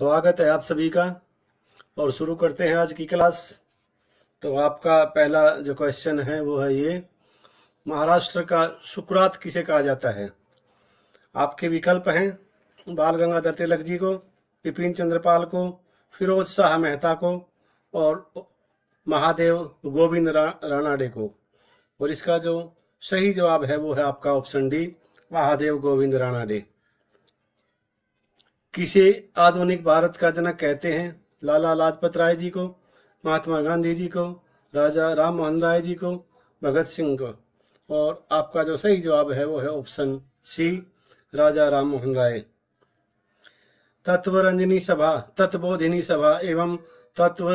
स्वागत है आप सभी का। और शुरू करते हैं आज की क्लास। तो आपका पहला जो क्वेश्चन है वो है ये, महाराष्ट्र का सुकरात किसे कहा जाता है? आपके विकल्प हैं बाल गंगाधर तिलक जी को, विपिन चंद्रपाल को, फिरोज शाह मेहता को और महादेव गोविंद रानाडे को। और इसका जो सही जवाब है वो है आपका ऑप्शन डी, महादेव गोविंद रानाडे। किसे आधुनिक भारत का जनक कहते हैं? लाला लाजपत राय जी को, महात्मा गांधी जी को, राजा राम मोहन राय जी को, भगत सिंह को। और आपका जो सही जवाब है वो है ऑप्शन सी, राजा राम मोहन राय। तत्वरंजनी सभा, तत्वबोधिनी सभा एवं तत्व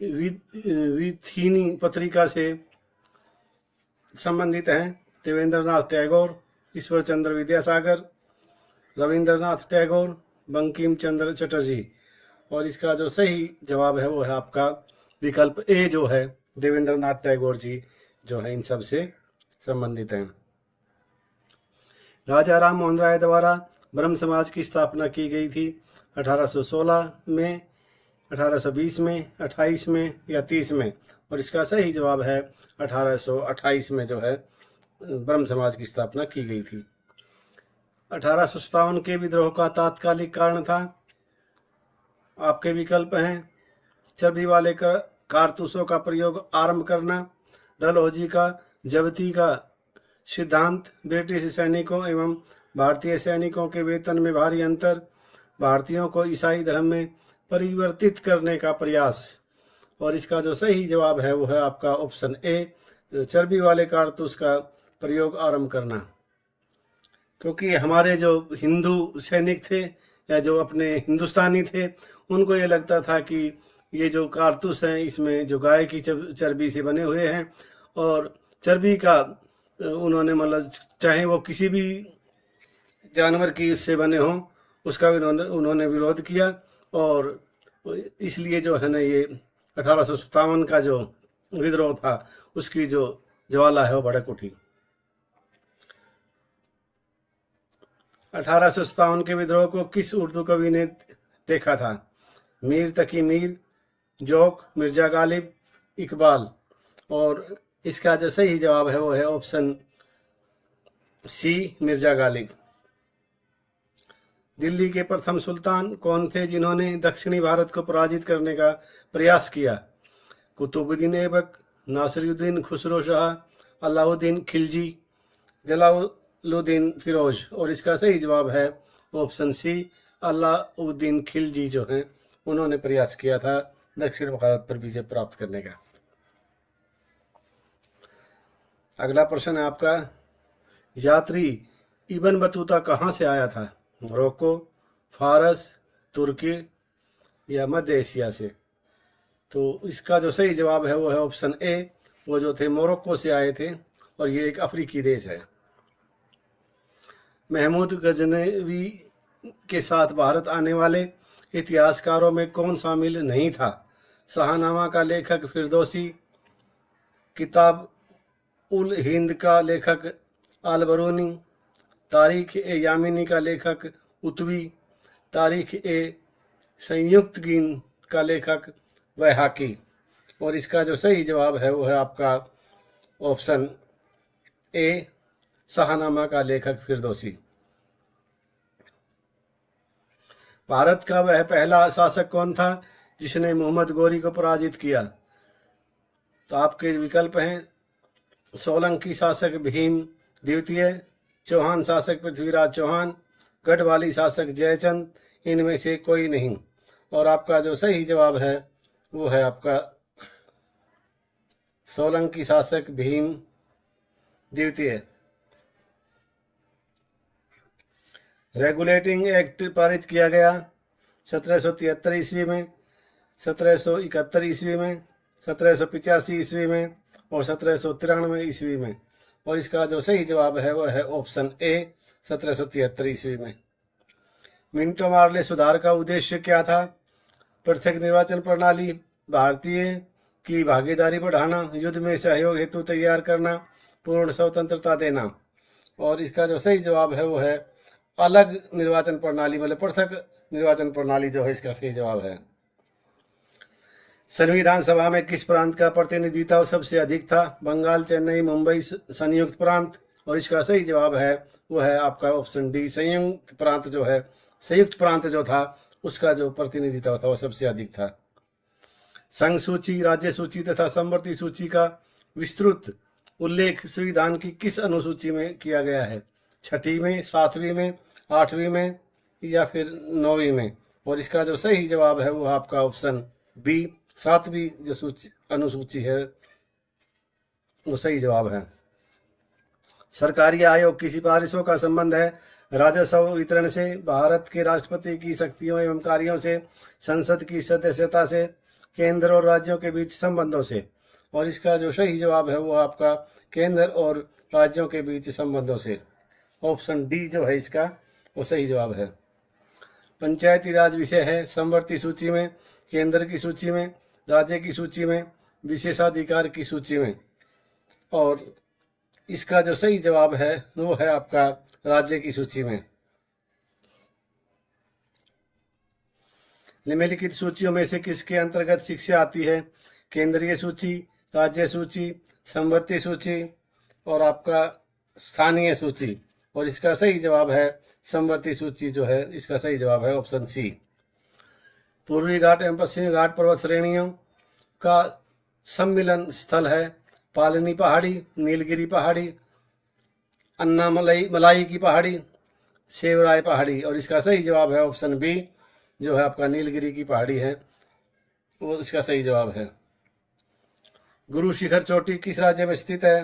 विथिनी पत्रिका से संबंधित हैं देवेंद्रनाथ टैगोर, ईश्वर चंद्र विद्यासागर, रविंद्रनाथ टैगोर, बंकिम चंद्र चटर्जी। और इसका जो सही जवाब है वो है आपका विकल्प ए, जो है देवेंद्रनाथ टैगोर जी जो है इन सब से संबंधित हैं। राजा राम मोहन राय द्वारा ब्रह्म समाज की स्थापना की गई थी 1816 में, 1820 में, 28 में या 30 में? और इसका सही जवाब है 1828 में जो है ब्रह्म समाज की स्थापना की गई थी। 1857 के विद्रोह का तात्कालिक कारण था। आपके विकल्प हैं चर्बी वाले कारतूसों का प्रयोग आरंभ करना, डलहौजी का जब्ती का सिद्धांत, ब्रिटिश सैनिकों एवं भारतीय सैनिकों के वेतन में भारी अंतर, भारतीयों को ईसाई धर्म में परिवर्तित करने का प्रयास। और इसका जो सही जवाब है वो है आपका ऑप्शन ए, चर्बी वाले कारतूस का प्रयोग आरंभ करना। क्योंकि हमारे जो हिंदू सैनिक थे या जो अपने हिंदुस्तानी थे, उनको ये लगता था कि ये जो कारतूस हैं इसमें जो गाय की चर्बी से बने हुए हैं, और चर्बी का उन्होंने मतलब चाहे वो किसी भी जानवर की उससे बने हों उसका भी उन्होंने विरोध किया। और इसलिए जो है ना ये 1857 का जो विद्रोह था उसकी जो ज्वाला है वो भड़क उठी। 1857 के विद्रोह को किस उर्दू कवि ने देखा था? मीर तकी मीर, जोक, मिर्जा गालिब, इकबाल। और इसका जो सही जवाब है वो है ऑप्शन सी, मिर्जा गालिब। दिल्ली के प्रथम सुल्तान कौन थे जिन्होंने दक्षिणी भारत को पराजित करने का प्रयास किया? कुतुबुद्दीन ऐबक, नासिरुद्दीन खुसरो शाह, अलाउद्दीन खिलजी, जलालुद्दीन फिरोज। और इसका सही जवाब है ऑप्शन सी, अलाउद्दीन खिलजी जो हैं उन्होंने प्रयास किया था दक्षिण भारत पर विजय प्राप्त करने का। अगला प्रश्न है आपका, यात्री इब्न बतूता कहाँ से आया था? मोरक्को, फारस, तुर्की या मध्य एशिया से? तो इसका जो सही जवाब है वो है ऑप्शन ए, वो जो थे मोरक्को से आए थे और ये एक अफ्रीकी देश है। महमूद गजनवी के साथ भारत आने वाले इतिहासकारों में कौन शामिल नहीं था? शाहनामा का लेखक फिरदौसी, किताब उल हिंद का लेखक अलबरूनी, तारीख ए यामिनी का लेखक उतवी, तारीख ए संयुक्त गीन का लेखक वैहाकी। और इसका जो सही जवाब है वो है आपका ऑप्शन ए, शाहनामा का लेखक फिरदौसी। भारत का वह पहला शासक कौन था जिसने मोहम्मद गोरी को पराजित किया? तो आपके विकल्प हैं सोलंकी शासक भीम द्वितीय, चौहान शासक पृथ्वीराज चौहान, गढ़वाली शासक जयचंद, इनमें से कोई नहीं। और आपका जो सही जवाब है वो है आपका सोलंकी शासक भीम द्वितीय। रेगुलेटिंग एक्ट पारित किया गया 1773 ईस्वी में, 1771 ईस्वी में, 1785 ईस्वी में और 1793 ईस्वी में। और इसका जो सही जवाब है वह है ऑप्शन ए, 1773 ईस्वी में। मिंटो मार्ले सुधार का उद्देश्य क्या था? पृथक निर्वाचन प्रणाली, भारतीय की भागीदारी बढ़ाना, युद्ध में सहयोग हेतु तैयार करना, पूर्ण स्वतंत्रता देना। और इसका जो सही जवाब है वो है अलग निर्वाचन प्रणाली मतलब पृथक निर्वाचन प्रणाली जो है इसका सही जवाब है। संविधान सभा में किस प्रांत का प्रतिनिधित्व सबसे अधिक था? बंगाल, चेन्नई, मुंबई, संयुक्त प्रांत। और इसका सही जवाब है वो है आपका ऑप्शन डी, संयुक्त प्रांत जो है, संयुक्त प्रांत जो था उसका जो प्रतिनिधित्व था वो सबसे अधिक था। संघ सूची, राज्य सूची तथा समवर्ती सूची का विस्तृत उल्लेख संविधान की किस अनुसूची में किया गया है? 6वीं में, 7वीं में, 8वीं में या फिर 9वीं में? और इसका जो सही जवाब है वो आपका ऑप्शन बी, 7वीं जो अनुसूची है वो सही जवाब है। सरकारी आयोग की सिफारिशों का संबंध है राजस्व वितरण से, भारत के राष्ट्रपति की शक्तियों एवं कार्यों से, संसद की सदस्यता से, केंद्र और राज्यों के बीच संबंधों से। और इसका जो सही जवाब है वो आपका केंद्र और राज्यों के बीच संबंधों से, ऑप्शन डी जो है इसका वो सही जवाब है। पंचायती राज विषय है समवर्ती सूची में, केंद्र की सूची में, राज्य की सूची में, विशेषाधिकार की सूची में। और इसका जो सही जवाब है वो है आपका राज्य की सूची में। निम्नलिखित सूचियों में से किसके अंतर्गत शिक्षा आती है? केंद्रीय सूची, राज्य सूची, समवर्ती सूची और आपका स्थानीय सूची। और इसका सही जवाब है समवर्ती सूची जो है इसका सही जवाब है ऑप्शन सी। पूर्वी घाट एवं पश्चिमी घाट पर्वत श्रेणियों का सम्मिलन स्थल है पालनी पहाड़ी, नीलगिरी पहाड़ी, अन्नामलाई की पहाड़ी, सेवराय पहाड़ी। और इसका सही जवाब है ऑप्शन बी जो है आपका नीलगिरी की पहाड़ी है वो इसका सही जवाब है। गुरु शिखर चोटी किस राज्य में स्थित है?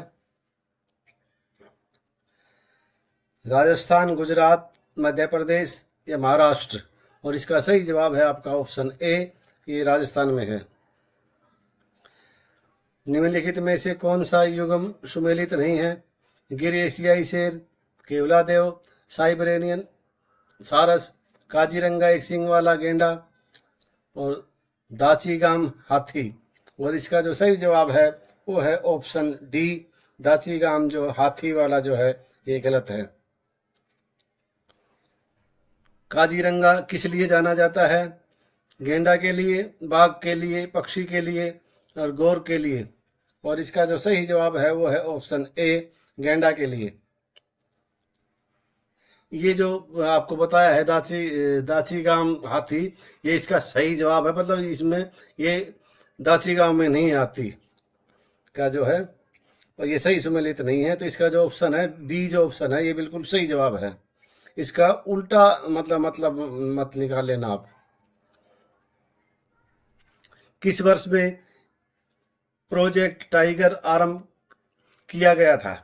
राजस्थान, गुजरात, मध्य प्रदेश या महाराष्ट्र? और इसका सही जवाब है आपका ऑप्शन ए, ये राजस्थान में है। निम्नलिखित में से कौन सा युग्म सुमेलित नहीं है? गिर एशियाई शेर, केवलादेव, साइबेरियन सारस, काजीरंगा एक सींग वाला गेंडा और दाचीगाम हाथी। और इसका जो सही जवाब है वो है ऑप्शन डी, दाचीगाम जो हाथी वाला जो है ये गलत है। काजीरंगा किस लिए जाना जाता है? गेंडा के लिए, बाघ के लिए, पक्षी के लिए और गौर के लिए। और इसका जो सही जवाब है वो है ऑप्शन ए, गेंडा के लिए। ये जो आपको बताया है दाचीगाम हाथी, ये इसका सही जवाब है, मतलब इसमें ये दाचीगाम में नहीं आती का जो है, और ये सही सुमेलित नहीं है। तो इसका जो ऑप्शन है डी जो ऑप्शन है ये बिल्कुल सही जवाब है। इसका उल्टा मतलब मत निकाल लेना आप। किस वर्ष में प्रोजेक्ट टाइगर आरंभ किया गया था?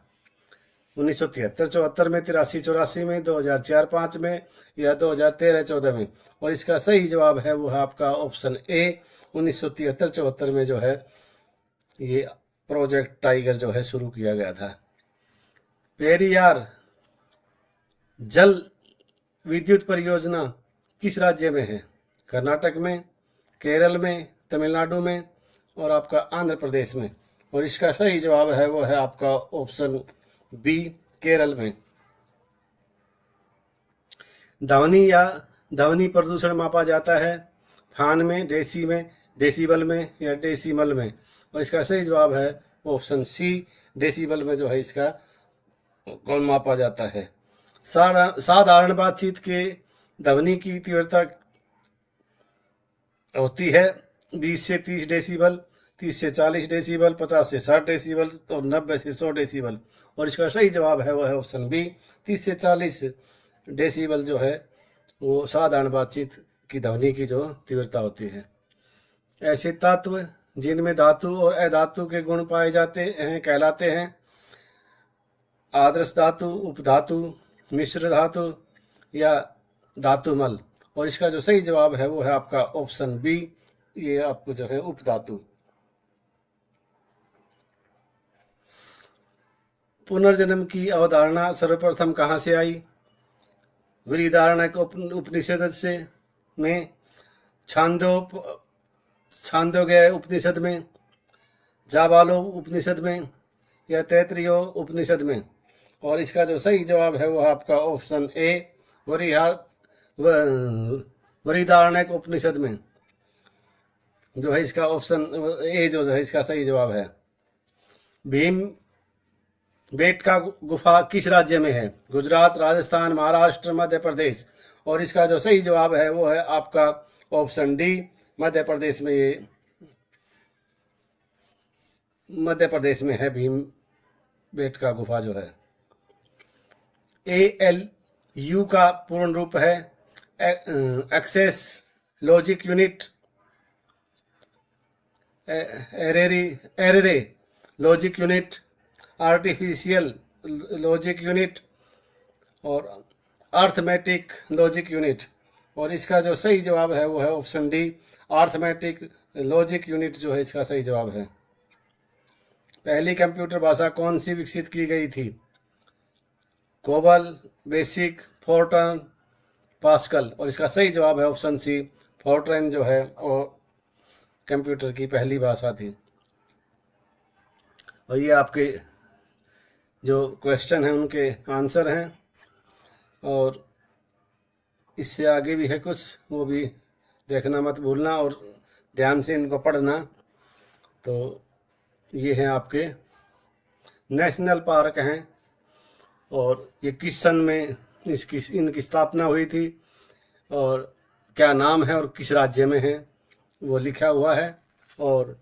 1973-74 में, 83-84 में, 2004-05 में या 2013-14 में? और इसका सही जवाब है वो है आपका ऑप्शन ए, 1973-74 में जो है ये प्रोजेक्ट टाइगर जो है शुरू किया गया था। पेरियार जल विद्युत परियोजना किस राज्य में है? कर्नाटक में, केरल में, तमिलनाडु में और आपका आंध्र प्रदेश में। और इसका सही जवाब है वो है आपका ऑप्शन बी, केरल में। ध्वनि प्रदूषण मापा जाता है फान में, डेसी में, डेसिबल में या डेसिमल में? और इसका सही जवाब है ऑप्शन सी, डेसिबल में जो है इसका कौन मापा जाता है। साधारण बातचीत के ध्वनि की तीव्रता होती है 20 से 30 डेसिबल, 30 से 40 डेसिबल, 50 से 60 डेसिबल और 90 से 100 डेसिबल। और इसका सही जवाब है वो है ऑप्शन बी, 30 से 40 डेसिबल जो है वो साधारण बातचीत की ध्वनि की जो तीव्रता होती है। ऐसे तत्व जिनमें धातु और अधातु के गुण पाए जाते हैं कहलाते हैं आदर्श धातु, उपधातु, मिश्र धातु या धातुमल। और इसका जो सही जवाब है वो है आपका ऑप्शन बी, ये आपको जो है उपधातु। पुनर्जन्म की अवधारणा सर्वप्रथम कहाँ से आई? बृहदारण्यक उपनिषद से में, छांदोग्य उपनिषद में, जाबालो उपनिषद में या तैतरीय उपनिषद में? और इसका जो सही जवाब है वो आपका ऑप्शन ए, वृहदारण्यक उपनिषद में जो है इसका ऑप्शन ए जो है इसका सही जवाब है। भीम बेटका गुफा किस राज्य में है? गुजरात, राजस्थान, महाराष्ट्र, मध्य प्रदेश। और इसका जो सही जवाब है वो है आपका ऑप्शन डी, मध्य प्रदेश में। ये मध्य प्रदेश में है भीम बेटका गुफा जो है। ALU का पूर्ण रूप है access logic unit, array logic unit, artificial logic unit और अर्थमेटिक लॉजिक यूनिट। और इसका जो सही जवाब है वो है option D, arithmetic logic unit जो है इसका सही जवाब है। पहली कंप्यूटर भाषा कौन सी विकसित की गई थी? COBOL, BASIC, FORTRAN, Pascal. और इसका सही जवाब है ऑप्शन सी, फोर्ट्रन जो है वो कंप्यूटर की पहली भाषा थी। और ये आपके जो क्वेश्चन हैं उनके आंसर हैं, और इससे आगे भी है कुछ, वो भी देखना मत भूलना और ध्यान से इनको पढ़ना। तो ये हैं आपके नेशनल पार्क हैं, और ये किस सन में इनकी स्थापना हुई थी और क्या नाम है और किस राज्य में है वो लिखा हुआ है। और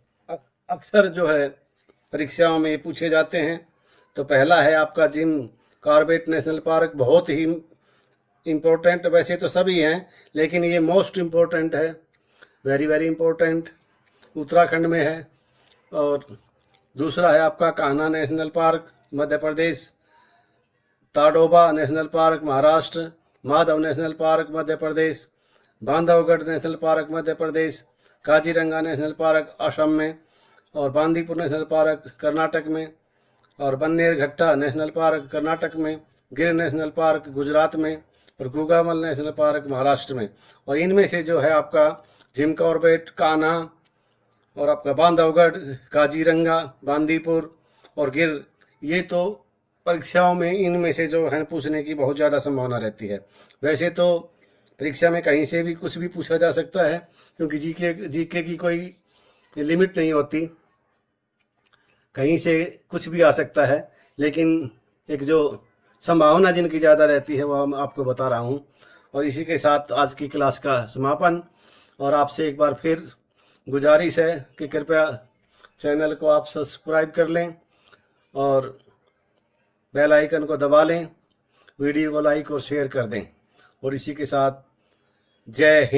अक्सर जो है परीक्षाओं में पूछे जाते हैं। तो पहला है आपका जिम कॉर्बेट नेशनल पार्क, बहुत ही इम्पोर्टेंट, वैसे तो सभी हैं लेकिन ये मोस्ट इम्पोर्टेंट है, वेरी वेरी इम्पोर्टेंट, उत्तराखंड में है। और दूसरा है आपका Kanha national park, Madhya Pradesh, Tadoba national park, Maharashtra, Madhav national park, Madhya Pradesh, Bandhavgarh national park, Madhya Pradesh, Kaziranga national park Assam में, और बांदीपुर नेशनल पार्क कर्नाटक में, और बन्नेरघट्टा नेशनल पार्क कर्नाटक में, गिर नेशनल पार्क गुजरात में, और गुगामल नेशनल पार्क महाराष्ट्र में। और इनमें से जो है आपका जिम कॉर्बेट, कान्हा और आपका बांधवगढ़, काजीरंगा, बांदीपुर और गिर, ये तो परीक्षाओं में इनमें से जो है पूछने की बहुत ज़्यादा संभावना रहती है। वैसे तो परीक्षा में कहीं से भी कुछ भी पूछा जा सकता है, क्योंकि जीके की कोई लिमिट नहीं होती, कहीं से कुछ भी आ सकता है। लेकिन एक जो संभावना जिनकी ज़्यादा रहती है वो हम आपको बता रहा हूँ। और इसी के साथ आज की क्लास का समापन। और आपसे एक बार फिर गुजारिश है कि कृपया चैनल को आप सब्सक्राइब कर लें और बेल आइकन को दबा लें, वीडियो को लाइक और शेयर कर दें। और इसी के साथ जय हिंद।